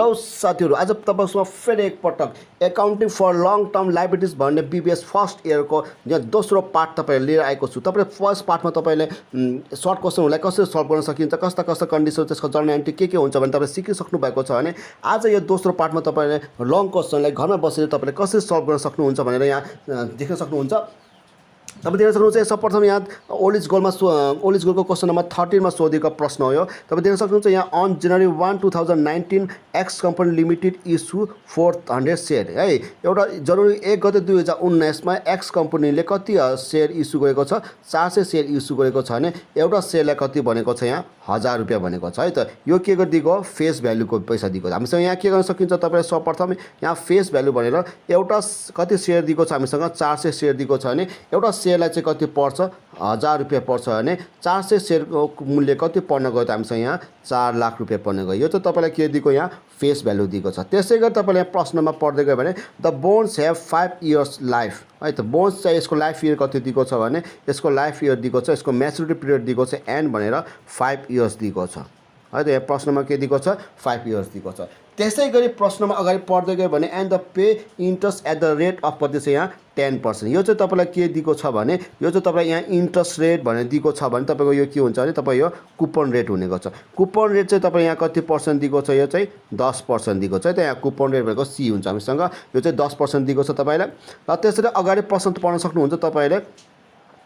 Hello साथीहरु, आज तपाईहरुसँग फेरि एकपटक accounting for long term liabilities भन्ने बीबीएस फर्स्ट इयरको यहाँ दोस्रो पार्ट तपाईहरुले लिएर आएको छु। तपाईले फर्स्ट पार्टमा तपाईले सर्ट क्वेशनहरुलाई कसरी सल्भ गर्न सकिन्छ, कस्ता कस्ता कन्डिसन त्यसको जर्नल एन्ट्री के हुन्छ भने तपाईले सिकिसक्नु भएको छ भने आज यो दोस्रो पार्टमा तपाईले लङ क्वेशनलाई घरमा बसेर तपाईले कसरी सल्भ गर्न सक्नुहुन्छ भनेर यहाँ देख्न सक्नुहुन्छ। तपाईँ देख्न सक्नुहुन्छ सर्वप्रथम यहाँ ओल्ड गोलको क्वेसन नम्बर 13 मा सोधेको प्रश्न हो यो। तपाईँ देख्न सक्नुहुन्छ यहाँ on January 1, 2019 X company limited issue 400 share है। एउटा जनवरी 1 गते 2019 मा एक्स कम्पनीले कति सेयर इस्यु गरेको छ, 400 सेयर इस्यु गरेको छ भने एउटा सेयरलाई कति भनेको छ यहाँ 1000 रुपैयाँ भनेको छ है। त यो के गरिदिएको फेस भ्यालुको पैसा दिएको। हामीसँग यहाँ के गर्न सकिन्छ, तपाईले सर्वप्रथम यहाँ फेस भ्यालु भनेर एउटा कति सेयर दिएको छ, हामीसँग 400 सेयर दिएको छ भने एउटा सेयरलाई चाहिँ कति पर्छ 1000 रुपैयाँ पर्छ भने 400 सेयरको मूल्य कति पर्न गयो त हामीसँग यहाँ 4 लाख रुपैयाँ पर्न गयो। यो चाहिँ तपाईलाई के दिएको यहाँ फेस भ्यालु दिएको छ। त्यसैगरी तपाईले यहाँ प्रश्नमा पढ्दै गयो भने the bonds have 5 years life है। त बोन्ड्स चाहिँ यसको लाइफ इयर कति दिएको छ भने यसको लाइफ इयर दिएको छ, यसको म्याच्युरिटी पिरियड दिएको छ एन भनेर 5 इयर्स दिएको छ है। त यहाँ प्रश्नमा के दिएको छ 5 इयर्स दिएको छ। त्यसैगरी प्रश्नमा अगाडि पढ्दै गयो भने and the pay interest at the rate of कति छ यहाँ 10%। यो चाहिँ तपाईलाई के दिएको छ भने यो चाहिँ तपाईलाई यहाँ इन्ट्रेस्ट रेट भनेर दिएको छ भने तपाईको यो के हुन्छ भने तपाई यो कुपन रेट हुने गर्छ। कुपन रेट चाहिँ तपाईँ यहाँ कति पर्सेन्ट दिएको छ, यो चाहिँ 10% दिएको छ है। त यहाँ कुपन रेट भनेको सी हुन्छ हामीसँग, यो चाहिँ 10% दिएको छ तपाईलाई। र त्यसरी अगाडि प्रश्न पढ्न सक्नुहुन्छ तपाईले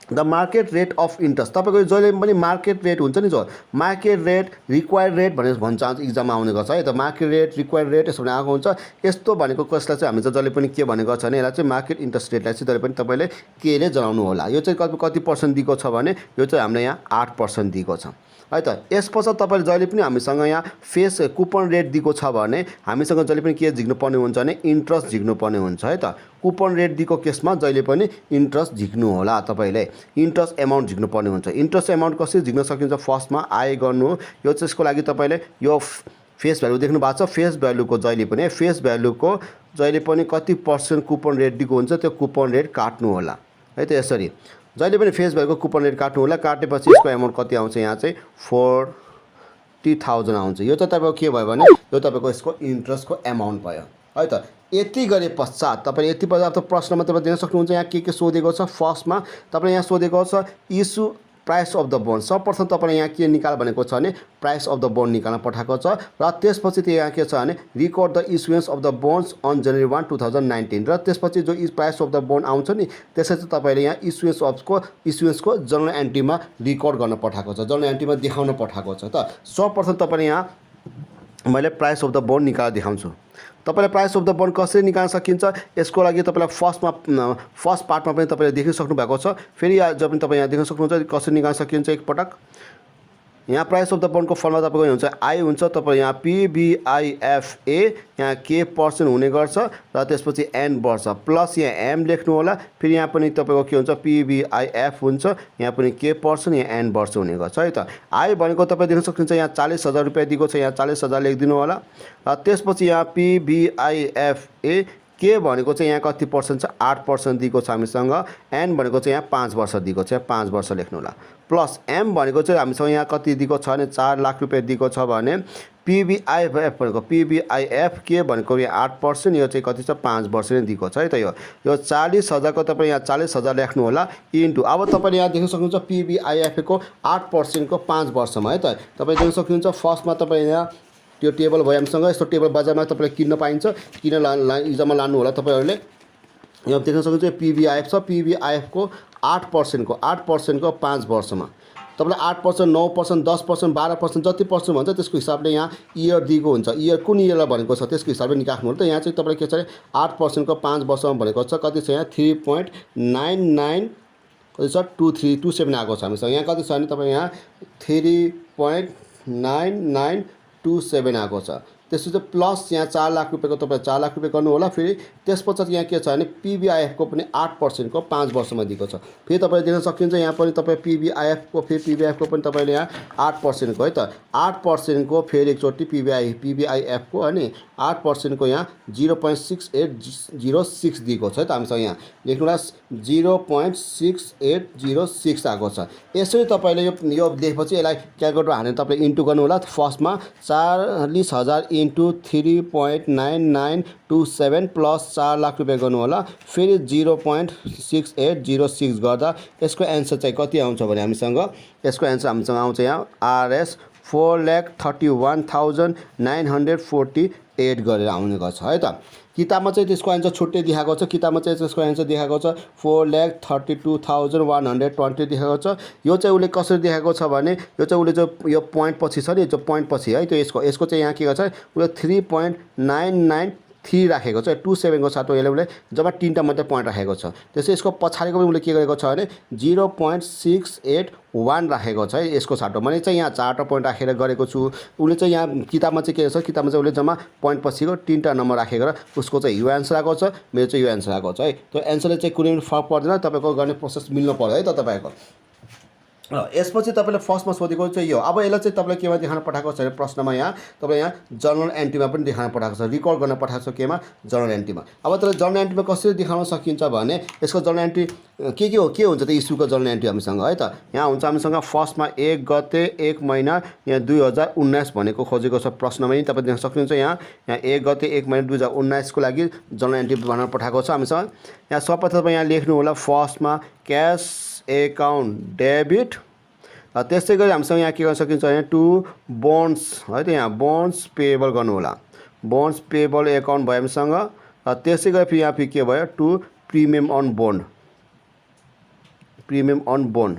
the market rate of interest. तपाईको जहिले पनि मार्केट रेट हुन्छ नि, जो मार्केट रेट रिक्वायर्ड रेट भनेर भन्छ इक्जाममा आउने गर्छ है। त मार्केट रेट रिक्वायर्ड रेट यसो भने आएको हुन्छ। यस्तो भनेको कसलाई चाहिँ हामी चाहिँ जहिले पनि के भनेको छ भने यसलाई चाहिँ मार्केट इन्ट्रेस्ट रेटलाई चाहिँ जहिले पनि तपाईले केले जनाउनु होला। यो चाहिँ कति पर्सेन्ट दिएको छ भने यो चाहिँ हामीले यहाँ 8% दिएको छ है। त यसपश्चात तपाईले जहिले पनि हामीसँग यहाँ फेस कुपन रेट दिएको छ भने हामीसँग जहिले पनि के झिक्नु पर्ने हुन्छ भने इन्ट्रेस्ट झिक्नु पर्ने हुन्छ है। त कुपन रेट दिएको केसमा जहिले पनि इन्ट्रेस्ट झिक्नु होला, तपाईले इन्ट्रेस्ट एमाउन्ट झिक्नु पर्ने हुन्छ। इन्ट्रेस्ट एमाउन्ट कसरी झिक्न सकिन्छ, फर्स्टमा आय गर्नु हो। यो चाहिँ यसको लागि तपाईले यो फेस भ्यालु देख्नु भएको छ, फेस भ्यालुको जहिले पनि फेस भ्यालुको जहिले पनि कति पर्सेन्ट कुपन रेट दिएको हुन्छ त्यो कुपन रेट काट्नु होला है। त यसरी जहिले पनि फेस भ्यालुको कुपन रेट काट्नु होला। काटेपछि यसको एमाउन्ट कति आउँछ यहाँ चाहिँ 40,000 आउँछ। यो चाहिँ तपाईको के भयो भने यो तपाईको यसको इन्ट्रेस्टको एमाउन्ट भयो है। त यति गरे पश्चात तपाईले यति पश्चात प्रश्नमा तपाईले दिन सक्नुहुन्छ यहाँ के सोधेको छ। फर्स्टमा तपाईले यहाँ सोधेको छ issue price of the bond. सर्वप्रथम तपाईले यहाँ के निकाल भनेको छ भने प्राइस अफ द बोन्ड निकाल्न पठाएको छ। र त्यसपछि त्यो यहाँ के छ भने record the issuance of the bonds on January 1, 2019। र त्यसपछि जो प्राइस अफ द बोन्ड आउँछ नि त्यसै चाहिँ तपाईले यहाँ इस्युएन्सको जर्नल एन्ट्रीमा रिकर्ड गर्न पठाएको छ, जर्नल एन्ट्रीमा देखाउन पठाएको छ। त सर्वप्रथम तपाईले यहाँ मैले प्राइस अफ द बोन्ड निकालेर देखाउँछु। तपाईले प्राइस अफ द बोन्ड कसरी निकाल्न सकिन्छ यसको लागि तपाईलाई फर्स्ट पार्टमा पनि तपाईले देख्न सक्नु भएको छ। फेरि जब पनि तपाईँ यहाँ देख्न सक्नुहुन्छ कसरी निकाल्न सकिन्छ एकपटक। यहाँ प्राइस अफ द बोन्डको फर्मुला तपाईको हुन्छ आई हुन्छ, तपाईँ यहाँ PBIFA यहाँ के पर्सेन्ट हुने गर्छ र त्यसपछि एन वर्ष प्लस यहाँ एम लेख्नु होला। फेरि यहाँ पनि तपाईको के हुन्छ PBIF हुन्छ, यहाँ पनि के पर्सेन्ट यहाँ एन वर्ष हुने गर्छ है। त आई भनेको तपाईँ देख्न सक्नुहुन्छ यहाँ 40,000 रुपैयाँ दिएको छ, यहाँ 40,000 लेखिदिनु होला। र त्यसपछि यहाँ PBIFA के भनेको चाहिँ यहाँ कति पर्सेन्ट छ 8% दिएको छ हामीसँग। एन भनेको चाहिँ यहाँ 5 वर्ष दिएको छ, 5 वर्ष लेख्नु होला। प्लस एम भनेको चाहिँ हामीसँग यहाँ कति दिएको छ भने 4 लाख रुपैयाँ दिएको छ भने PBIF भनेको PBIF के भनेको यहाँ 8%, यो चाहिँ कति छ 5 वर्ष नै दिएको छ है। त यो 40,000 को तपाईँ यहाँ 40,000 लेख्नु होला इन्टु अब तपाईले यहाँ देख्न सक्नुहुन्छ PBIF को 8% को 5 वर्षमा है। त तपाईँ देख्न सक्नुहुन्छ फर्स्टमा तपाईँ यहाँ त्यो टेबल भयो हामीसँग। यस्तो टेबल बजारमा तपाईँले किन्न पाइन्छ, इक्जाममा लानु होला तपाईहरूले। यहाँ देख्न सक्नुहुन्छ PBIF छ, PBIF को 8% को 5 वर्षमा तपाईले 8%, 9%, 10%, 12% जति पर्सेन्ट भन्छ त्यसको हिसाबले यहाँ इयर दिएको हुन्छ। इयर कुन इयरलाई भनेको छ त्यसको हिसाबले निकाल्नु होला। त यहाँ चाहिँ तपाईले के छ भने 8% को 5 वर्षमा भनेको छ कति छ यहाँ 3.99 कति छ 2327 आएको छ हामीसँग। यहाँ कति छ भने तपाईँ यहाँ 3.9927 आएको छ। त्यसपछि प्लस यहाँ 4 लाख रुपैयाँको तपाईँ 4 लाख रुपैयाँ गर्नु होला। फेरि त्यसपश्चात यहाँ के छ भने PBIF को पनि 8% को 5 वर्षमा दिएको छ। फेरि तपाईले देख्न सकिन्छ यहाँ पनि तपाईँ PBIF को पनि तपाईले यहाँ 8% को है। त 8% को फेरि एकचोटि PBIF को अनि 8% को यहाँ 0.6806 दिएको छ है। त हामीसँग यहाँ लेख्नुला 0.6806 आएको छ। यसरी तपाईले यो देखेपछि यसलाई क्यालकुलेटर हानेर तपाईले इन्टु गर्नु होला। फर्स्टमा 40,000 इन्टु 3.9927 प्लस 4 लाख रुपियाँ गर्नु होला। फेरि 0.6806 गर्दा यसको एन्सर चाहिँ कति आउँछ भने हामीसँग यसको एन्सर हामीसँग आउँछ यहाँ RS 4,31,948 गरेर आउने गर्छ है त। किताबमा चाहिँ त्यसको एन्सर छुट्टै देखाएको छ। किताबमा चाहिँ त्यसको एन्सर देखाएको छ 4,32,120 देखाएको छ। यो चाहिँ उसले कसरी देखाएको छ भने यो चाहिँ उसले जो यो पोइन्ट पछि छ नि, जो पोइन्ट पछि है त्यो यसको चाहिँ यहाँ के गर्छ उसले 3.993 राखेको छ। 27 को साथ उसले जम्मा 3टा मात्रै पोइन्ट राखेको छ। त्यसै यसको पछाडिको पनि उसले के गरेको छ भने 0.681 राखेको छ है यसको साटो। मैले चाहिँ यहाँ 4टा पोइन्ट राखेर गरेको छु। उसले चाहिँ यहाँ किताबमा चाहिँ के छ, किताबमा चाहिँ उसले जम्मा पोइन्ट पछिको 3टा नम्बर राखेर उसको चाहिँ यो एन्सर आएको छ, मेरो चाहिँ यो एन्सर आएको छ है। त्यो एन्सरले चाहिँ कुनै पनि फरक पर्दैन, तपाईँको गर्ने प्रोसेस मिल्नु पर्यो है त तपाईँको। र यसपछि तपाईँले फर्स्टमा सोधेको चाहिँ यो। अब यसलाई चाहिँ तपाईँले केमा देखाउन पठाएको छ भने प्रश्नमा यहाँ तपाईँ यहाँ जर्नल एन्ट्रीमा पनि देखाउन पठाएको छ, रिकर्ड गर्न पठाएको छ केमा जर्नल एन्ट्रीमा। अब तर जर्नल एन्ट्रीमा कसरी देखाउन सकिन्छ भने यसको जर्नल एन्ट्री के हुन्छ त इस्युको जर्नल एन्ट्री हामीसँग है त। यहाँ हुन्छ हामीसँग फर्स्टमा 1 गते 1 महिना यहाँ 2019 भनेको खोजेको छ प्रश्नमा नि तपाईँ देख्न सक्नुहुन्छ। यहाँ 1 गते 1 महिना 2019 को लागि जर्नल एन्ट्री बनाउन पठाएको छ हामीसँग। यहाँ सर्वप्रथम तपाईँ यहाँ लेख्नु होला फर्स्टमा क्यास एकाउन्ट डेबिट। त्यस्तै गरी हामीसँग यहाँ के गर्न सकिन्छ भने टु बोन्ड्स है त, यहाँ बोन्ड्स पेएबल गर्नु होला। बोन्ड्स पेएबल एकाउन्ट भयो हामीसँग। त्यसै गरी यहाँ फेरि के भयो to premium on bond. Premium on bond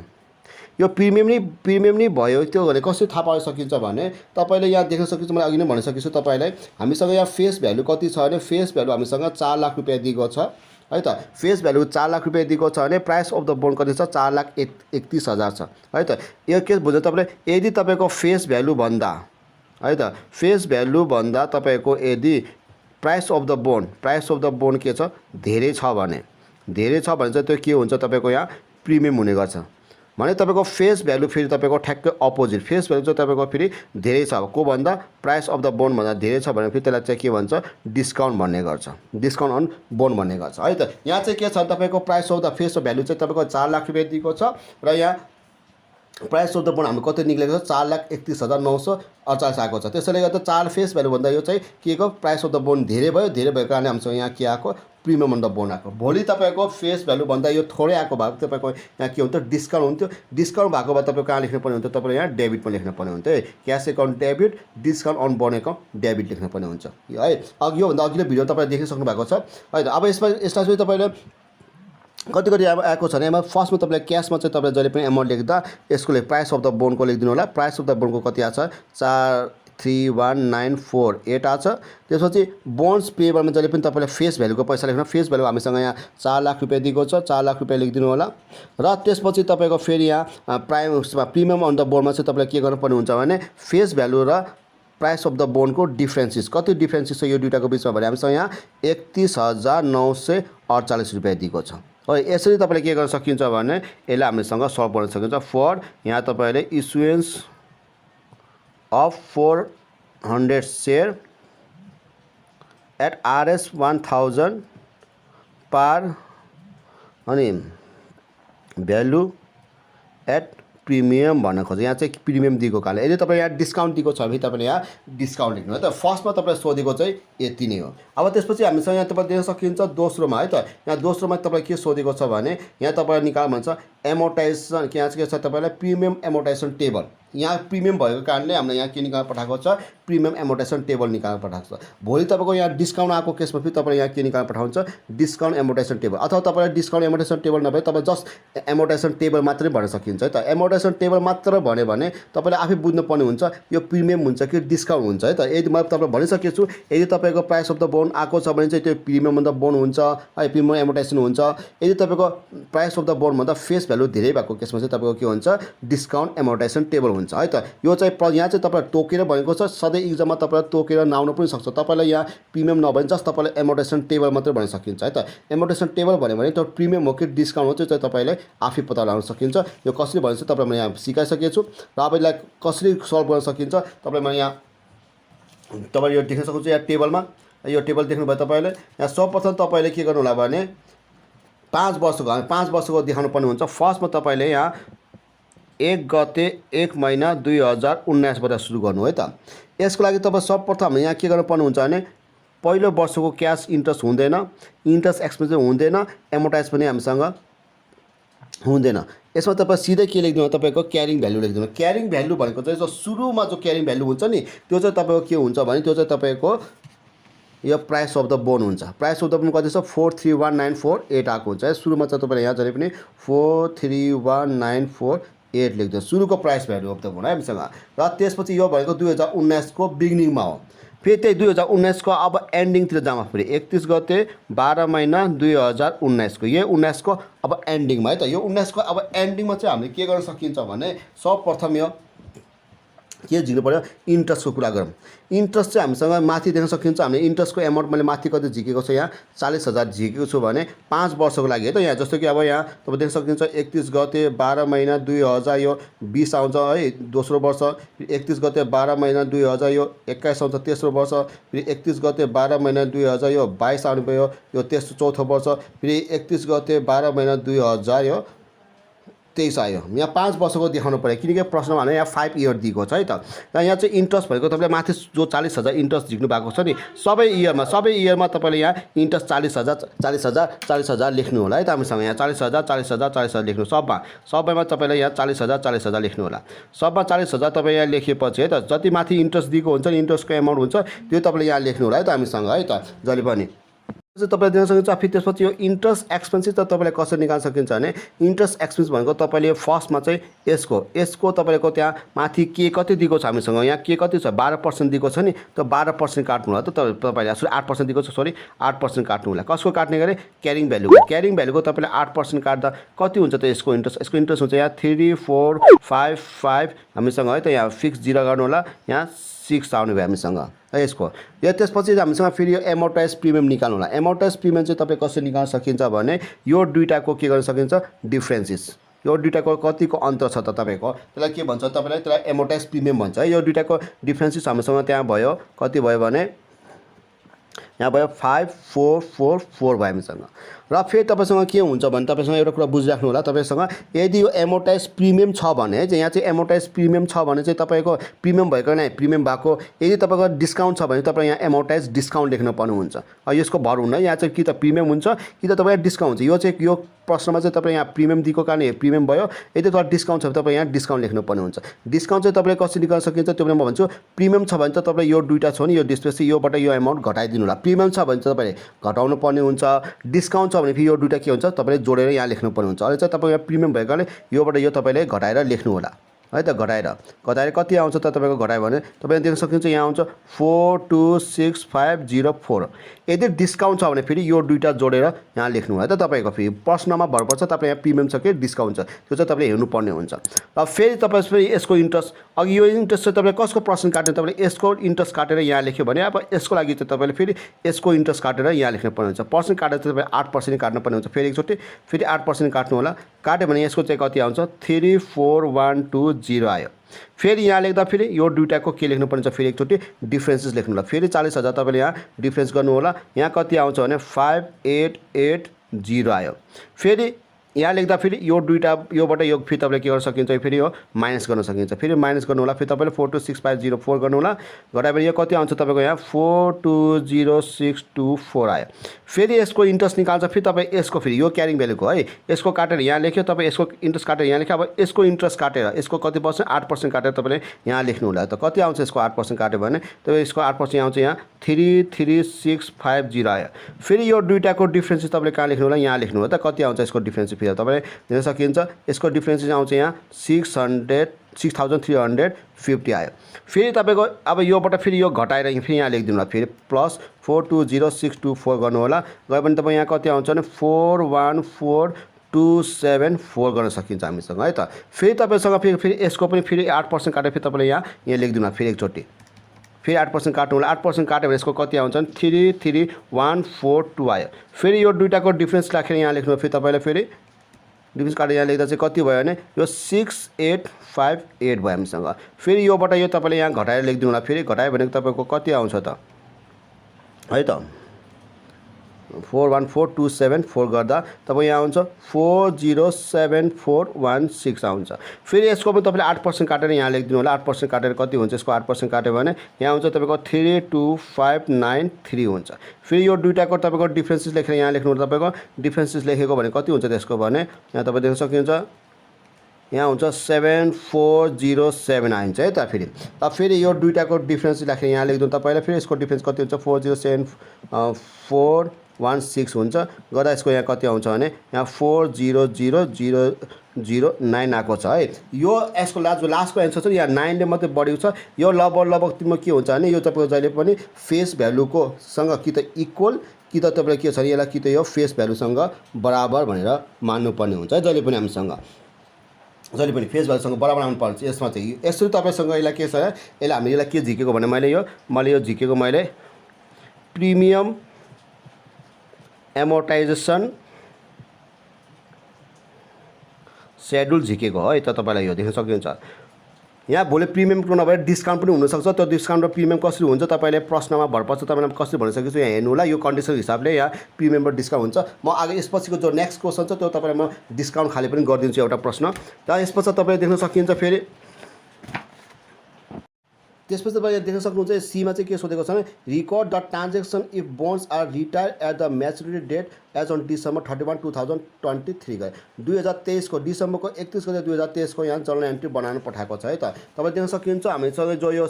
यो प्रिमियम नै भयो। त्यो भने कसरी थाहा पाउन सकिन्छ भने तपाईँले यहाँ देख्न सकिन्छ, मैले अघि नै भनिसकेको छु तपाईँलाई। हामीसँग यहाँ फेस भ्यालु कति छ भने फेस भ्यालु हामीसँग 4 लाख रुपियाँ दिएको छ है त। फेस भ्यालु 4 लाख रुपियाँ दिएको छ भने प्राइस अफ द बोन्ड कति छ 4,31,000 छ है त। यो के बुझ्नु तपाईँले, यदि तपाईँको फेस भ्यालु भन्दा है त, फेस भ्यालु भन्दा तपाईँको यदि प्राइस अफ द बोन्ड के छ धेरै छ भने चाहिँ त्यो के हुन्छ तपाईँको यहाँ प्रिमियम हुने गर्छ। भने तपाईँको फेस भ्यालु फेरि तपाईँको ठ्याक्कै अपोजिट, फेस भ्यालु चाहिँ तपाईँको फेरि धेरै छ को भन्दा प्राइस अफ द बोन्ड भन्दा धेरै छ भने फेरि त्यसलाई चाहिँ के भन्छ डिस्काउन्ट भन्ने गर्छ, डिस्काउन्ट अन बोन्ड भन्ने गर्छ है त। यहाँ चाहिँ के छ तपाईँको price of the face value चाहिँ तपाईँको 4 लाख रुपियाँ दिएको छ र यहाँ प्राइस अफ द बोन्ड हाम्रो कति निक्लेको छ 4,31,948 आएको छ। त्यसैले गर्दा 4 फेस भ्यालु भन्दा यो चाहिँ के को प्राइस अफ द बोन्ड धेरै भएको कारणले हामीसँग यहाँ के आएको प्रिमियम अन द बोन्ड आएको। भोलि तपाईँको फेस भ्यालु भन्दा यो थोरै आएको भए तपाईँको यहाँ के हुन्थ्यो डिस्काउन्ट हुन्थ्यो। डिस्काउन्ट भएको भए तपाईँ कहाँ लेख्नु पर्ने हुन्थ्यो, तपाईँले यहाँ डेबिटमा लेख्नु पर्ने हुन्थ्यो है। Cash account debit, discount on bond account debit लेख्नु पर्ने हुन्छ है। अघि योभन्दा अघिल्लो भिडियो तपाईँले देखिसक्नु भएको छ है त। अब यसलाई चाहिँ तपाईँले कति अब आएको छ भने यसमा फर्स्टमा तपाईँले क्यासमा चाहिँ तपाईँले जहिले पनि एमाउन्ट लेख्दा यसको प्राइस अफ द बोन्डको लेखिदिनु होला। प्राइस अफ द बोन्डको कति आएको छ 4,31,948 आएको छ। त्यसपछि बोन्ड्स पेएबलमा जहिले पनि तपाईँले फेस भ्यालुको पैसा लेख्नु। फेस भ्यालु हामीसँग यहाँ 4 लाख रुपियाँ दिएको छ, 4 लाख रुपियाँ लेखिदिनु होला। र त्यसपछि तपाईँको फेरि यहाँ प्रिमियम अन द बोन्डमा चाहिँ तपाईँले के गर्नुपर्ने हुन्छ भने फेस भ्यालु र प्राइस अफ द बोन्डको डिफ्रेन्सेस कति डिफ्रेन्सेस छ यो दुईटाको बिचमा भने हामीसँग यहाँ 31,948 रुपियाँ दिएको छ। यसरी तपाईँले के गर्न सकिन्छ भने यसलाई हामीसँग सल्भ गर्न सकिन्छ। फर यहाँ तपाईँले इस्युएन्स अफ 400 सेयर एट RS 1000 पर अनि भ्यालु एट प्रिमियम भन्न खोज्छ। यहाँ चाहिँ प्रिमियम दिएको कारणले यदि तपाईँ यहाँ डिस्काउन्ट दिएको छ भने तपाईँले यहाँ डिस्काउन्ट लेख्नु है त। फर्स्टमा तपाईँले सोधेको चाहिँ यति नै हो। अब त्यसपछि हामीसँग यहाँ तपाईँ देख्न सकिन्छ दोस्रोमा है त। यहाँ दोस्रोमा तपाईँले के सोधेको छ भने यहाँ तपाईँले निकाल भन्छ एमोर्टाइजेसन यहाँ चाहिँ के छ तपाईँलाई प्रिमियम एमोर्टाइजेसन टेबल। यहाँ प्रिमियम भएको कारणले हामीले यहाँ के निकाल्न पठाएको छ प्रिमियम एमोर्टाइजेसन टेबल निकाल्न पठाएको छ। भोलि तपाईँको यहाँ डिस्काउन्ट आएको केसमा फेरि तपाईँले यहाँ के निकाल्न पठाउँछ डिस्काउन्ट एमोर्टाइजेसन टेबल। अथवा तपाईँलाई डिस्काउन्ट एमोर्टाइजेसन टेबल नभए तपाईँ जस्ट एमोर्टाइजेसन टेबल मात्रै भन्न सकिन्छ है त। एमोर्टाइजेसन टेबल मात्र भन्यो भने तपाईँले आफै बुझ्नुपर्ने हुन्छ यो प्रिमियम हुन्छ कि डिस्काउन्ट हुन्छ है त। यदि मैले तपाईँलाई भनिसकेको छु यदि तपाईँको प्राइस अफ द बोन्ड आएको छ भने चाहिँ त्यो प्रिमियम अन द बोन्ड हुन्छ है, प्रिमियम एमोर्टाइजेसन हुन्छ। यदि तपाईँको प्राइस अफ द बोन्ड भन्दा फेस भ्यालु धेरै भएको केसमा चाहिँ तपाईँको के हुन्छ डिस्काउन्ट एमोर्टाइजेसन टेबल हुन्छ है त। यो चाहिँ यहाँ चाहिँ तपाईँलाई तोकेर भनेको छ। सधैँ इक्जाममा तपाईँलाई तोकेर नआउनु पनि सक्छ। तपाईँलाई यहाँ प्रिमियम नभने जस्ट तपाईँलाई एमोर्टाइजेसन टेबल मात्रै भन्न सकिन्छ है त। एमोर्टाइजेसन टेबल भन्यो भने त्यो प्रिमियम हो कि डिस्काउन्ट हो त्यो चाहिँ तपाईँले आफै पत्ता लगाउन सकिन्छ। यो कसरी भन्छ तपाईँलाई मैले यहाँ सिकाइसकेको छु र अब यसलाई कसरी सल्भ गर्न सकिन्छ तपाईँलाई मैले यहाँ तपाईँले यो देख्न सक्नुहुन्छ। यहाँ टेबलमा यो टेबल देख्नुभयो तपाईँले। यहाँ सर्वप्रथम तपाईँले के गर्नु होला भने 5 वर्षको देखाउनु पर्ने हुन्छ। फर्स्टमा तपाईँले यहाँ 1 गते 1 महिना 2019 बाट सुरु गर्नु है त। यसको लागि तपाईँ सर्वप्रथम यहाँ के गर्नुपर्ने हुन्छ भने पहिलो वर्षको क्यास इन्ट्रेस्ट हुँदैन, इन्ट्रेस्ट एक्सपेन्स हुँदैन, एमोर्टाइज पनि हामीसँग हुँदैन। यसमा तपाईँ सिधै के लेखिदिनु तपाईँको क्यारिङ भ्यालु लेखिदिनु। क्यारिङ भ्यालु भनेको चाहिँ जो सुरुमा जो क्यारिङ भ्यालु हुन्छ नि त्यो चाहिँ तपाईँको के हुन्छ भने त्यो चाहिँ तपाईँको यो प्राइस अफ द बोन हुन्छ। प्राइस अफ द बोन कति छ 431948 आएको हुन्छ है। सुरुमा चाहिँ तपाईँले यहाँ जहिले पनि 431948 लेख्दिनु सुरुको price value of the bone है हामीसँग। र त्यसपछि यो भनेको 2019 को बिगिनिङमा हो। फेरि त्यही 2019 को अब एन्डिङतिर जामा फेरि 31 गते 12 महिना 2019 को यही 19 को अब एन्डिङमा है त। यो 19 को अब एन्डिङमा चाहिँ हामीले के गर्न सकिन्छ भने सर्वप्रथम यो के झिक्नु पर्यो इन्ट्रेस्टको कुरा गरौँ। इन्ट्रेस्ट चाहिँ हामीसँग माथि देख्न सकिन्छ। हामीले इन्ट्रेस्टको एमाउन्ट मैले माथि कति झिकेको छ यहाँ 40,000 झिकेको छु भने 5 वर्षको लागि है त। यहाँ जस्तो कि अब यहाँ तपाईँ देख्न सकिन्छ 31 गते 12 महिना 2000 यो 20 आउँछ है दोस्रो वर्ष। 31 गते 12 महिना 2000 यो 21 आउँछ तेस्रो वर्ष। फेरि 31 गते 12 महिना 2000 यो 22 आउनु भयो यो तेस्रो चौथो वर्ष। फेरि 31 गते 12 महिना 2000 यो 23 आयो। यहाँ 5 वर्षको देखाउनु पऱ्यो किनकि प्रश्नमा भने यहाँ 5 इयर दिएको छ है त। र यहाँ चाहिँ इन्ट्रेस्ट भनेको तपाईँले माथि जो 40,000 इन्ट्रेस्ट झिक्नु भएको छ नि सबै इयरमा तपाईँले यहाँ इन्ट्रेस्ट 40,000 लेख्नु होला है त। हामीसँग यहाँ 40,000 लेख्नु सबैमा तपाईँले यहाँ 40,000 लेख्नु होला। सबमा 40,000 तपाईँ यहाँ लेखेपछि है त जति माथि इन्ट्रेस्ट दिएको हुन्छ नि इन्ट्रेस्टको एमाउन्ट हुन्छ त्यो तपाईँले यहाँ लेख्नु होला है त हामीसँग है त जहिले पनि। तपाईले देख्न सक्नुहुन्छ। फेरि त्यसपछि यो इन्ट्रेस्ट एक्सपेन्सेस त तपाईँले कसरी निकाल्न सकिन्छ भने इन्ट्रेस्ट एक्सपेन्स भनेको तपाईँले फर्स्टमा चाहिँ यसको तपाईँको त्यहाँ माथि के कति दिएको छ हामीसँग यहाँ के कति छ 12% दिएको छ नि त्यो 12% काट्नु होला त तपाईँले सरी 8% दिएको छ सरी 8% काट्नु होला। कसको काट्ने गरे क्यारिङ भ्यालुको तपाईँले 8% काट्दा कति हुन्छ त यसको इन्ट्रेस्ट हुन्छ यहाँ 3455 हामीसँग है त। यहाँ फिक्स 0 गर्नु होला यहाँ 6 आउने भयो हामीसँग यसको। यो त्यसपछि हामीसँग फेरि यो एमोर्टाइज प्रिमियम निकाल्नु होला। एमोर्टाइज प्रिमियम चाहिँ तपाईँ कसरी निकाल्न सकिन्छ भने यो दुईटाको के गर्न सकिन्छ डिफ्रेन्सेस। यो दुईटाको कतिको अन्तर छ त तपाईँको त्यसलाई के भन्छ तपाईँलाई त्यसलाई एमोर्टाइज प्रिमियम भन्छ है। यो दुईटाको डिफ्रेन्सेस हामीसँग त्यहाँ भयो कति भयो भने यहाँ भयो 5444 भयो हामीसँग। र फेरि तपाईँसँग के हुन्छ भने तपाईँसँग एउटा कुरा बुझिराख्नु होला। तपाईँसँग यदि यो एमोर्टाइज प्रिमियम छ भने चाहिँ यहाँ चाहिँ एमोर्टाइज प्रिमियम छ भने चाहिँ तपाईँको प्रिमियम भएको नै प्रिमियम भएको यदि तपाईँको डिस्काउन्ट छ भने तपाईँ यहाँ एमोर्टाइज डिस्काउन्ट लेख्न पर्नुहुन्छ। यसको भर हुन्न यहाँ चाहिँ कि त प्रिमियम हुन्छ कि त तपाईँ डिस्काउन्ट हुन्छ। यो चाहिँ यो प्रश्नमा चाहिँ तपाईँ यहाँ प्रिमियम दिएको कारणले प्रिमियम भयो। यदि तपाईँ डिस्काउन्ट छ भने तपाईँ यहाँ डिस्काउन्ट लेख्नु पर्ने हुन्छ। डिस्काउन्ट चाहिँ तपाईँले कसरी निकाल्न सकिन्छ त्यो पनि म भन्छु। प्रिमियम छ भने चाहिँ तपाईँ यो दुईवटा छ नि यो डिस्पेसी योबाट यो एमाउन्ट घटाइदिनु होला। प्रिमियम छ भने चाहिँ तपाईँले घटाउनु पर्ने हुन्छ। डिस्काउन्ट छ भने फेरि यो दुईवटा के हुन्छ तपाईँले जोडेर यहाँ लेख्नु पर्ने हुन्छ। अहिले चाहिँ तपाईँ यहाँ प्रिमियम भएको कारणले योबाट यो तपाईँले घटाएर लेख्नु होला है त। घटाएर कति आउँछ त तपाईँको घटायो भने तपाईँले देख्न सक्नुहुन्छ यहाँ आउँछ 426504। यदि डिस्काउन्ट छ भने फेरि यो दुईवटा जोडेर यहाँ लेख्नु होला त तपाईँको। फेरि प्रश्नमा भर पर्छ तपाईँ यहाँ प्रिमियम छ कि डिस्काउन्ट छ त्यो चाहिँ तपाईँले हेर्नुपर्ने हुन्छ। र फेरि तपाईँ फेरि यसको इन्ट्रेस्ट अघि यो इन्ट्रेस्ट चाहिँ तपाईँले कसको पर्सेन्ट काट्ने तपाईँले यसको इन्ट्रेस्ट काटेर यहाँ लेख्यो भने अब यसको लागि चाहिँ तपाईँले फेरि यसको इन्ट्रेस्ट काटेर यहाँ लेख्नुपर्ने हुन्छ। पर्सेन्ट काटेर चाहिँ तपाईँ 8% काट्नुपर्ने हुन्छ। फेरि एकचोटि फेरि 8% काट्नु होला। काट्यो भने यसको चाहिँ कति आउँछ 34120 आयो। फेरि यहाँ लेख्दा फेरि यो दुईटाको के लेख्नुपर्ने हुन्छ फेरि एकचोटि डिफ्रेन्सेस लेख्नु होला। फेरि 40,000 तपाईँले यहाँ डिफ्रेन्स गर्नु होला। यहाँ कति आउँछ भने 5880 आयो। फेरि यहाँ लेख्दा फेरि यो दुईटा योबाट यो फेरि तपाईँले के गर्न सकिन्छ फेरि यो माइनस गर्न सकिन्छ। फेरि माइनस गर्नु होला। फेरि तपाईँले 426504 गर्नु होला। घटायो भने यो कति आउँछ तपाईँको यहाँ 420624 आयो। फेरि यसको इन्ट्रेस्ट निकाल्छ। फेरि तपाईँ यसको फेरि यो क्यारिङ भ्यालुको है यसको काटेर यहाँ लेख्यो तपाईँ यसको इन्ट्रेस्ट काटेर यहाँ लेख्यो। अब यसको इन्ट्रेस्ट काटेर यसको कति पर्सेन्ट 8% काटेर तपाईँले यहाँ लेख्नु होला। त कति आउँछ यसको 8% काट्यो भने तपाईँ यसको 8% आउँछ यहाँ 33650 आयो। फेरि यो दुईटाको डिफ्रेन्सेस तपाईँले कहाँ लेख्नु होला यहाँ लेख्नु होला। त कति आउँछ यसको डिफ्रेन्सेस फेरि तपाईँले देख्न सकिन्छ। यसको डिफ्रेन्सेस आउँछ यहाँ 6350 आयो। फेरि तपाईँको अब योबाट फेरि यो घटाएर फेरि यहाँ लेखिदिनु होला। फेरि प्लस 420624 गर्नु होला। गयो भने तपाईँ यहाँ कति आउँछ भने 414274 गर्न सकिन्छ हामीसँग है त। फेरि तपाईँसँग फेरि यसको पनि फेरि 8% काटेर फेरि तपाईँले यहाँ लेखिदिनु होला। फेरि एकचोटि फेरि 8% काट्नु होला। 8% काट्यो भने यसको कति आउँछ भने 33142 आयो। फेरि यो दुईटाको डिफ्रेन्स राखेर यहाँ लेख्नु फेरि तपाईँले फेरि डिफ्रेन्स काटेर यहाँ लेख्दा चाहिँ कति भयो भने यो 6858 भयो हामीसँग। फेरि योबाट यो तपाईँले यहाँ घटाएर लेखिदिनु होला। फेरि घटायो भने तपाईँको कति आउँछ त है त 414274 गर्दा तपाईँ यहाँ आउँछ 407416 आउँछ। फेरि यसको पनि तपाईँले 8% काटेर यहाँ लेखिदिनु होला। 8% काटेर कति हुन्छ यसको 8% काट्यो भने यहाँ आउँछ तपाईँको 32593 हुन्छ। फेरि यो दुईटाको तपाईँको डिफ्रेन्सेस लेखेर यहाँ लेख्नु होला। तपाईँको डिफ्रेन्सेस लेखेको भने कति हुन्छ त्यसको भने यहाँ तपाईँ देख्न सक्नुहुन्छ यहाँ हुन्छ 7407 आइन्छ है त। फेरि यो दुईटाको डिफ्रेन्स लेखेर यहाँ लेखिदिनु तपाईँलाई। फेरि यसको डिफ्रेन्स कति हुन्छ 407416 हुन्छ। गर्दा यसको यहाँ कति आउँछ भने यहाँ 400009 आएको छ है। यो यसको लास्टको एन्सर छ यहाँ 9 ले मात्रै बढेको छ। यो लगभग तिम्रो के हुन्छ भने यो तपाईँको जहिले पनि फेस भ्यालुको सँग कि त इक्वल कि त तपाईँलाई के छ भने यसलाई कि त यो फेस भ्यालुसँग बराबर भनेर मान्नुपर्ने हुन्छ है। जहिले पनि हामीसँग जहिले पनि फेस भ्यालुसँग बराबर आउनुपर्छ। यसमा चाहिँ यसरी तपाईँसँग यसलाई के छ यसलाई हामीले यसलाई के झिकेको भने मैले यो झिकेको मैले प्रिमियम एमोर्टाइजेसन सेड्युल झिकेको हो है त। तपाईँलाई यो देख्न सक्नुहुन्छ यहाँ भोलि प्रिमियमको नभएर डिस्काउन्ट पनि हुनसक्छ। त्यो डिस्काउन्ट र प्रिमियम कसरी हुन्छ तपाईँले प्रश्नमा भरपर्छ। तपाईँलाई कसरी भनिसकेको छु यहाँ हेर्नु होला। यो कन्डिसन हिसाबले यहाँ प्रिमियम र डिस्काउन्ट हुन्छ। म अगाडि यसपछिको जो नेक्स्ट क्वेसन छ त्यो तपाईँलाई म डिस्काउन्ट खाले पनि गरिदिन्छु एउटा प्रश्न। र यसपछि तपाईँले देख्न सकिन्छ फेरि त्यसपछि तपाईँ देख्न सक्नुहुन्छ सीमा चाहिँ के सोधेको छ भने record the transaction if bonds are retire at the maturity date as on December 31, 2023 गए 2023 को डिसेम्बरको 31 गते 2023 को यहाँ जर्नल एन्ट्री बनाउनु पठाएको छ है त। तपाईँ देख्न सकिन्छ हामीसँग जो यो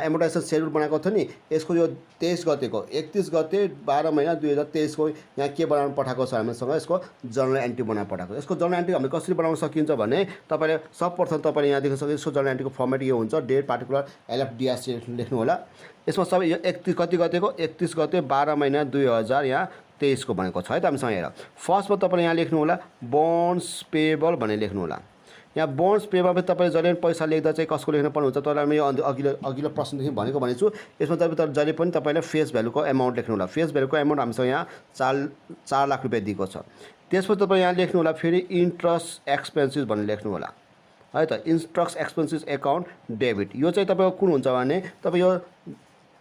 एमोर्टाइजेसन सेड्युल बनाएको थियो नि यसको यो 23 गतेको 31 गते 12 महिना 2023 को यहाँ के बनाउनु पठाएको छ हामीसँग यसको जर्नल एन्ट्री बनाउनु पठाएको। यसको जर्नल एन्ट्री हामीले कसरी बनाउन सकिन्छ भने तपाईँले सर्वप्रथम तपाईँले यहाँ देख्न सक्नुहुन्छ यसको जर्नल एन्ट्रीको फर्मेट यो हुन्छ डेट पार्टिकुलर LFDRC लेख्नु होला। यसमा सबै यो 31 कति गतेको 31 गते 12 महिना 2023 को भनेको छ है त हामीसँग। हेर फर्स्टमा तपाईँले यहाँ लेख्नु होला बोन्ड्स पेएबल भनेर लेख्नु होला। यहाँ बोन्ड्स पेएबल तपाईँले जहिले पनि पैसा लेख्दा चाहिँ कसको लेख्नु पर्ने हुन्छ तपाईँलाई म यो अघिल्लो प्रश्नदेखि भनेको भनेछु। यसमा तपाईँ जहिले पनि तपाईँले फेस भ्यालुको एमाउन्ट लेख्नु होला। फेस भ्यालुको एमाउन्ट हामीसँग यहाँ 4 लाख रुपियाँ दिएको छ। त्यसपछि तपाईँ यहाँ लेख्नु होला फेरि इन्ट्रेस्ट एक्सपेन्सेस भनेर लेख्नु होला है त। इन्ट्रेस्ट एक्सपेन्सेस एकाउन्ट डेबिट यो चाहिँ तपाईँको कुन हुन्छ भने तपाईँ यो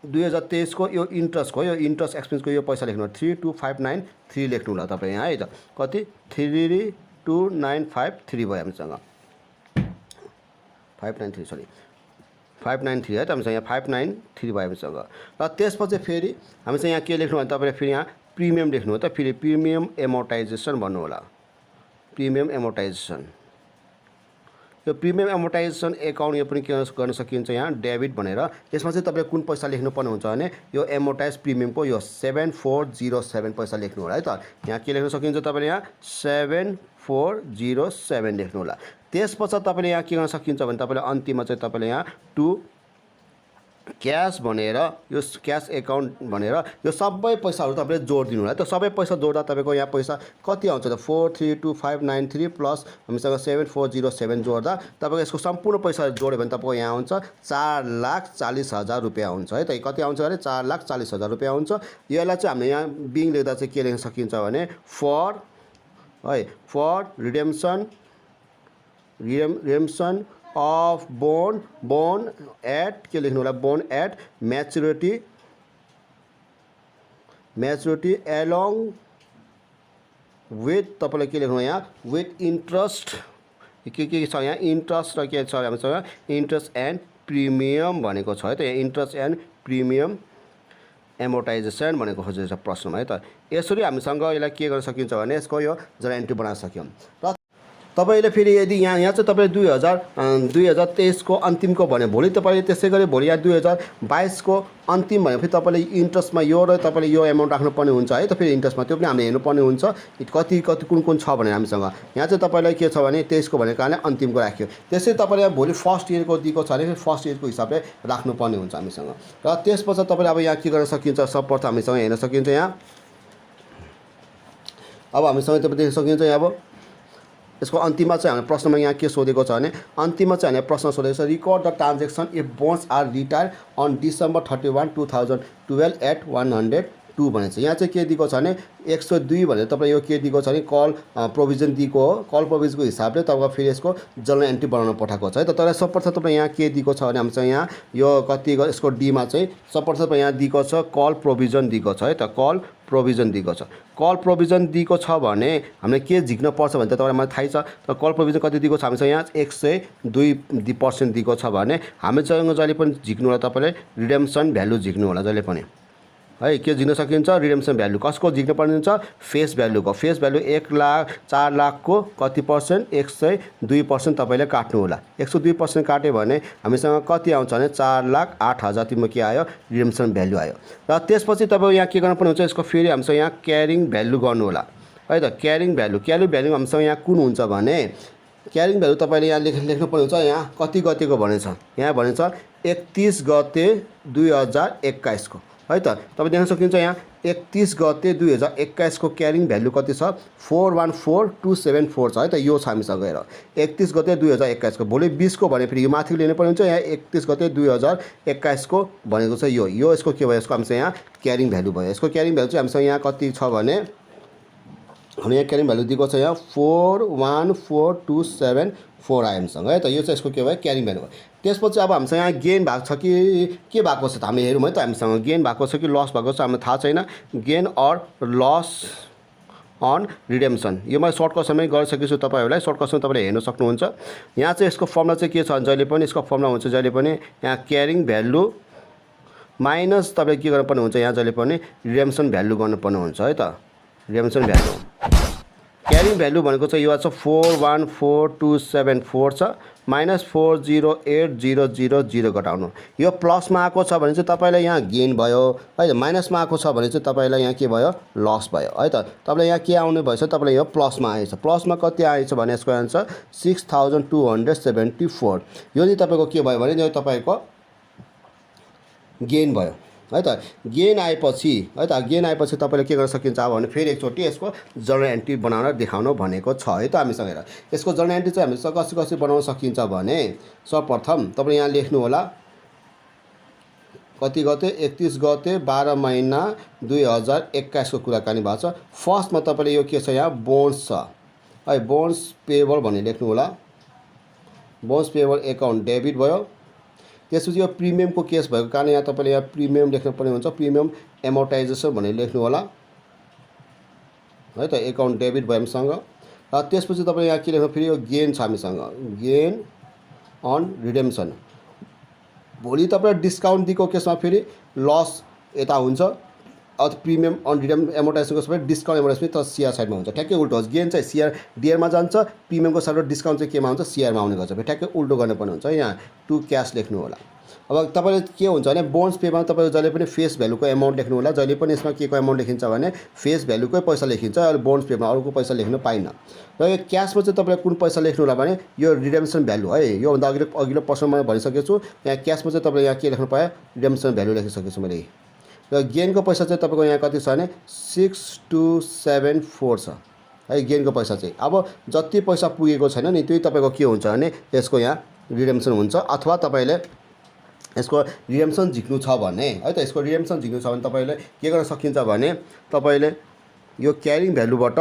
2023 को यो इन्ट्रेस्टको यो इन्ट्रेस्ट एक्सपेन्सको यो पैसा लेख्नु 32593 लेख्नु होला तपाईँ यहाँ है त। कति 32953 भयो हामीसँग 593 सरी 593 है त हामीसँग यहाँ 593 भयो हामीसँग। र त्यसपछि फेरि हामीसँग यहाँ के लेख्नु भने तपाईँले फेरि यहाँ प्रिमियम लेख्नु हो त। फेरि प्रिमियम एमोर्टाइजेसन भन्नु होला। प्रिमियम एमोर्टाइजेसन यो प्रिमियम एमोर्टाइजेसन एकाउन्ट यो पनि के गर्न सकिन्छ यहाँ डेबिट भनेर। यसमा चाहिँ तपाईँले कुन पैसा लेख्नुपर्ने हुन्छ भने यो एमोर्टाइज प्रिमियमको यो 7407 पैसा लेख्नु होला है त। यहाँ के लेख्न सकिन्छ तपाईँले यहाँ 7407 लेख्नु होला। त्यसपछि तपाईँले यहाँ के गर्न सकिन्छ भने तपाईँले अन्तिममा चाहिँ तपाईँले यहाँ टु क्यास भनेर यो क्यास एकाउन्ट भनेर यो सबै पैसाहरू तपाईँले जोडिदिनु होला। त्यो सबै पैसा जोड्दा तपाईँको यहाँ पैसा कति आउँछ त 432593 प्लस हामीसँग 7407 जोड्दा तपाईँको यसको सम्पूर्ण पैसा जोड्यो भने तपाईँको यहाँ आउँछ 4,40,000 रुपियाँ आउँछ है त। कति आउँछ भने 4,40,000 रुपियाँ आउँछ। यसलाई चाहिँ हामीले यहाँ बिङ लेख्दा चाहिँ के लेख्न सकिन्छ भने for redemption of bond at के लेख्नु होला bond at maturity along with तपाईँलाई के लेख्नु यहाँ विथ इन्ट्रेस्ट के छ यहाँ इन्ट्रेस्ट र के छ हामीसँग इन्ट्रेस्ट एन्ड प्रिमियम भनेको छ है त। यहाँ इन्ट्रेस्ट एन्ड प्रिमियम एमोर्टाइजेसन भनेको खोजेको छ प्रश्नमा है त। यसरी हामीसँग यसलाई के गर्न सकिन्छ भने यसको यो जर्नल एन्ट्री बनाउन सक्यौँ। र तपाईँले फेरि यदि यहाँ चाहिँ तपाईँले 2023 को अन्तिमको भने भोलि तपाईँले त्यसै गरी भोलि यहाँ 2022 को अन्तिम भने फेरि तपाईँले इन्ट्रेस्टमा यो र तपाईँले यो एमाउन्ट राख्नुपर्ने हुन्छ है त। फेरि इन्ट्रेस्टमा त्यो पनि हामीले हेर्नुपर्ने हुन्छ कति कुन छ भनेर हामीसँग। यहाँ चाहिँ तपाईँलाई के छ भने 23 को भनेको कारणले अन्तिमको राख्यो। त्यसै तपाईँले भोलि फर्स्ट इयरको दिएको छ भने फर्स्ट इयरको हिसाबले राख्नुपर्ने हुन्छ हामीसँग। र त्यसपछि तपाईँले अब यहाँ के गर्न सकिन्छ सर्वप्रथम हामीसँग हेर्न सकिन्छ यहाँ अब हामीसँग तपाईँ देख्न सकिन्छ यहाँ अब यसको अन्तिममा चाहिँ हामीले प्रश्नमा यहाँ के सोधेको छ भने अन्तिममा चाहिँ हामीले प्रश्न सोधेको छ record the transaction if bonds are retire on December 31, 2012 at 100 2 भनेको छ। यहाँ चाहिँ के दिएको छ भने 102 भनेर तपाईँ यो के दिएको छ भने कल प्रोभिजन दिएको हो। कल प्रोभिजनको हिसाबले तपाईँको फेरि यसको जर्नल एन्ट्री बनाउन पठाएको छ है त। तर सर्वप्रथम तपाईँ यहाँ के दिएको छ भने हामीसँग यहाँ यो कति यसको डीमा चाहिँ सर्वप्रथम तपाईँ यहाँ दिएको छ कल प्रोभिजन दिएको छ है त। कल प्रोभिजन दिएको छ। कल प्रोभिजन दिएको छ भने हामीले के झिक्न पर्छ भने त तपाईँलाई मलाई थाहै छ। तर कल प्रोभिजन कति दिएको छ हामीसँग यहाँ 102% दिएको छ भने हामीसँग जहिले पनि झिक्नु होला तपाईँले रिडेम्सन भ्यालु झिक्नु होला जहिले पनि है। के झिक्न सकिन्छ रिडेम्सन भ्यालु कसको झिक्न पर्ने हुन्छ फेस भ्यालुको। फेस भ्यालु 4 लाखको कति पर्सेन्ट 102% तपाईँले काट्नु होला। 102% काट्यो भने हामीसँग कति आउँछ भने 4,08,000 तिम्रो के आयो रिडेम्सन भ्यालु आयो। र त्यसपछि तपाईँ यहाँ के गर्नुपर्ने हुन्छ यसको फेरि हामीसँग यहाँ क्यारिङ भ्यालु गर्नु होला है त। क्यारिङ भ्यालु हामीसँग यहाँ कुन हुन्छ भने क्यारिङ भ्यालु तपाईँले यहाँ लेख्नुपर्ने हुन्छ। यहाँ कति गतेको भनेछ यहाँ भनेछ 31 गते 2021 को है त। तपाईँ देख्न सक्नुहुन्छ यहाँ 31 गते 2021 को क्यारिङ भ्यालु कति छ 414274 छ है त। यो छ हामीसँग गएर 31 गते 2021 को। भोलि 20 को भने फेरि यो माथि लिनु पर्ने हुन्छ। यहाँ 31 गते 2021 को भनेको छ यो यसको के भयो यसको हामीसँग यहाँ क्यारिङ भ्यालु भयो। यसको क्यारिङ भ्यालु चाहिँ हामीसँग यहाँ कति छ भने हामी यहाँ क्यारिङ भ्यालु दिएको छ यहाँ 414274 आयो हामीसँग है त। यो चाहिँ यसको के भयो क्यारिङ भ्यालु भयो। त्यसपछि अब हामीसँग यहाँ गेन भएको छ कि के भएको छ त हामी हेरौँ है त। हामीसँग गेन भएको छ कि लस भएको छ हामीलाई थाहा छैन। Gain or loss on redemption यो मैले सर्ट क्वेसनमै गरिसकेको छु तपाईँहरूलाई। सर्ट क्वेसन तपाईँले हेर्न सक्नुहुन्छ। यहाँ चाहिँ यसको फर्मुला चाहिँ के छ भने जहिले पनि यसको फर्मुला हुन्छ जहिले पनि यहाँ क्यारिङ भ्यालु माइनस तपाईँले के गर्नुपर्ने हुन्छ यहाँ जहिले पनि रिडेम्सन भ्यालु गर्नुपर्ने हुन्छ है त। रिडेम्सन भ्यालु क्यारिङ भ्यालु भनेको चाहिँ यो छ 414274 छ माइनस 408000 घटाउनु। यो प्लसमा आएको छ भने चाहिँ तपाईँलाई यहाँ गेन भयो है त। माइनसमा आएको छ भने चाहिँ तपाईँलाई यहाँ के भयो लस भयो है त। तपाईँलाई यहाँ के आउने भएछ तपाईँलाई यो प्लसमा आएछ। प्लसमा कति आएछ भने यसको आन्सर 6274। यो चाहिँ तपाईँको के भयो भने यो तपाईँको गेन भयो है त। गेन आएपछि है त गेन आएपछि तपाईँले के गर्न सकिन्छ अब भने फेरि एकचोटि यसको जर्नल एन्ट्री बनाउन देखाउनु भनेको छ है त हामीसँग। हेर यसको जर्नल एन्ट्री चाहिँ हामीसँग कसरी बनाउन सकिन्छ भने सर्वप्रथम तपाईँ यहाँ लेख्नु होला कति गते 31 गते 12 महिना 2021 को कुराकानी भएको छ। फर्स्टमा तपाईँले यो के छ यहाँ बोनस छ है बोनस पेएबल भनेर लेख्नु होला। बोनस पेएबल एकाउन्ट डेबिट भयो। त्यसपछि यो प्रिमियमको केस भएको कारण यहाँ तपाईँले यहाँ प्रिमियम लेख्नुपर्ने हुन्छ। प्रिमियम एमोर्टाइजेसन भनेर लेख्नु होला है त। एकाउन्ट डेबिट भयो हामीसँग। र त्यसपछि तपाईँले यहाँ के लेख्नु फेरि यो गेन छ हामीसँग गेन अन रिडेम्सन। भोलि तपाईँले डिस्काउन्ट दिएको केसमा फेरि लस यता हुन्छ अथवा प्रिमियम अन रिडेम एमोर्टाइजेसनको सबै डिस्काउन्ट एमोर्टाइजेसन तर सिआर साइडमा हुन्छ। ठ्याक्कै उल्टो होस् गेन चाहिँ सिआर डिआरमा जान्छ प्रिमियमको साइडमा डिस्काउन्ट चाहिँ केमा हुन्छ सिआरमा आउने गर्छ। फेरि ठ्याक्कै उल्टो गर्नुपर्ने हुन्छ। यहाँ टु क्यास लेख्नु होला। अब तपाईँले के हुन्छ भने बोनस पेमा तपाईँको जहिले पनि फेस भ्यालुको एमाउन्ट लेख्नु होला। जहिले पनि यसमा के को एमाउन्ट लेखिन्छ भने फेस भ्यालुकै पैसा लेखिन्छ। अहिले बोनस पेमा अरूको पैसा लेख्न पाइन्न। र यो क्यासमा चाहिँ तपाईँले कुन पैसा लेख्नु होला भने यो रिडेम्सन भ्यालु है। योभन्दा अघिल्लो प्रश्नमा मैले भनिसकेको छु। यहाँ क्यासमा चाहिँ तपाईँले यहाँ के लेख्नु पायो रिडेम्सन भ्यालु लेखिसकेको छु मैले। र गेनको पैसा चाहिँ तपाईँको यहाँ कति छ भने 6274 छ है गेनको पैसा चाहिँ। अब जति पैसा पुगेको छैन नि त्यही तपाईँको के हुन्छ भने यसको यहाँ रिडेम्सन हुन्छ। अथवा तपाईँले यसको रिडेम्सन झिक्नु छ भने है त यसको रिडेम्सन झिक्नु छ भने तपाईँले के गर्न सकिन्छ भने तपाईँले यो क्यारिङ भ्यालुबाट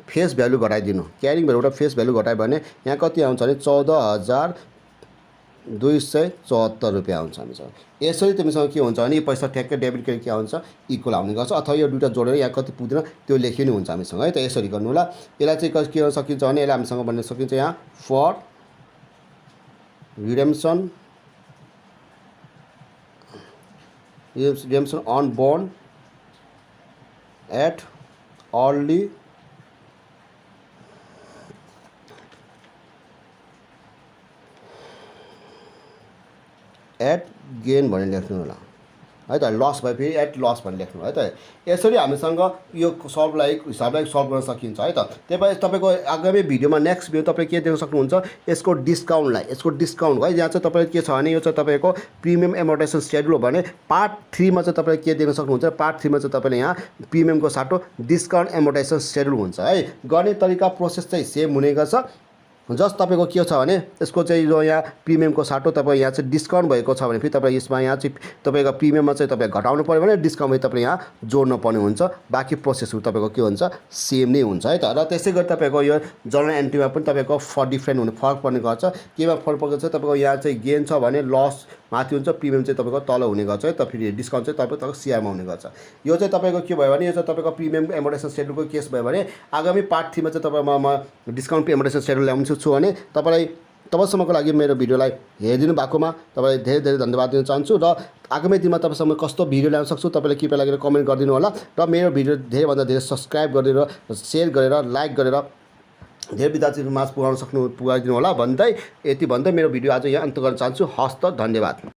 फेस भ्यालु घटाइदिनु। क्यारिङ भ्यालुबाट फेस भ्यालु घटायो भने यहाँ कति आउँछ भने 14,274 रुपियाँ आउँछ हामीसँग। यसरी तिमीसँग के हुन्छ भने यो पैसा ठ्याक्कै डेबिट गरेर के आउँछ इक्वल आउने गर्छ। अथवा यो दुईवटा जोडेर यहाँ कति पुग्दैन त्यो लेखिनु हुन्छ हामीसँग है त। यसरी गर्नु होला। यसलाई चाहिँ के गर्न सकिन्छ भने यसलाई हामीसँग भन्न सकिन्छ यहाँ for redemption on bond at early at gain भनेर लेख्नु होला है त। लस भयो फेरि एट लस भनेर लेख्नु है त। यसरी हामीसँग यो हिसाबलाई सल्भ गर्न सकिन्छ है त। त्यही भएर तपाईँको आगामी भिडियोमा नेक्स्ट भिडियो तपाईँ के देख्न सक्नुहुन्छ यसको डिस्काउन्ट है। यहाँ चाहिँ तपाईँ के छ भने यो चाहिँ तपाईँको प्रिमियम एमोर्टाइजेसन सेड्युल हो भने पार्ट 3 मा चाहिँ तपाईँले के देख्न सक्नुहुन्छ पार्ट 3 मा चाहिँ तपाईँले यहाँ प्रिमियमको साटो डिस्काउन्ट एमोर्टाइजेसन सेड्युल हुन्छ है। गर्ने तरिका प्रोसेस चाहिँ सेम हुने गर्छ। जस्ट तपाईँको के छ भने यसको चाहिँ जो यहाँ प्रिमियमको साटो तपाईँ यहाँ चाहिँ डिस्काउन्ट भएको छ भने फेरि तपाईँ यसमा यहाँ चाहिँ तपाईँको प्रिमियममा चाहिँ तपाईँ घटाउनु पऱ्यो भने डिस्काउन्ट तपाईँ यहाँ जोड्नु पर्ने हुन्छ। बाँकी प्रोसेसहरू तपाईँको के हुन्छ सेम नै हुन्छ है त। र त्यसै गरी तपाईँको यो जर्नल एन्ट्रीमा पनि तपाईँको फरक पर्ने गर्छ। केमा फरक पर्छ तपाईँको यहाँ चाहिँ गेन छ भने लस माथि हुन्छ, प्रिमियम चाहिँ तपाईँको तल हुने गर्छ है त। फेरि डिस्काउन्ट चाहिँ तपाईँको सिआरमा हुने गर्छ। यो चाहिँ तपाईँको के भयो भने यो चाहिँ तपाईँको प्रिमियम एमोर्टाइजेसन सेड्युलको केस भयो भने आगामी पार्ट 3मा चाहिँ तपाईँ म डिस्काउन्ट एमोर्टाइजेसन सेड्युल ल्याउँछु भने तपाईँलाई तबसम्मको लागि मेरो भिडियोलाई हेरिदिनु भएकोमा तपाईँलाई धेरै धेरै धन्यवाद दिन चाहन्छु। र आगामी दिनमा तपाईँसँग कस्तो भिडियो ल्याउन सक्छु तपाईँले कृपया लागेर कमेन्ट गरिदिनु होला। र मेरो भिडियो धेरैभन्दा धेरै सब्सक्राइब गरेर सेयर गरेर लाइक गरेर धेरै विद्यार्थीहरू माझ पुगाइदिनु होला भन्दै यति भन्दै मेरो भिडियो आज यहाँ अन्त गर्न चाहन्छु। हस्त धन्यवाद।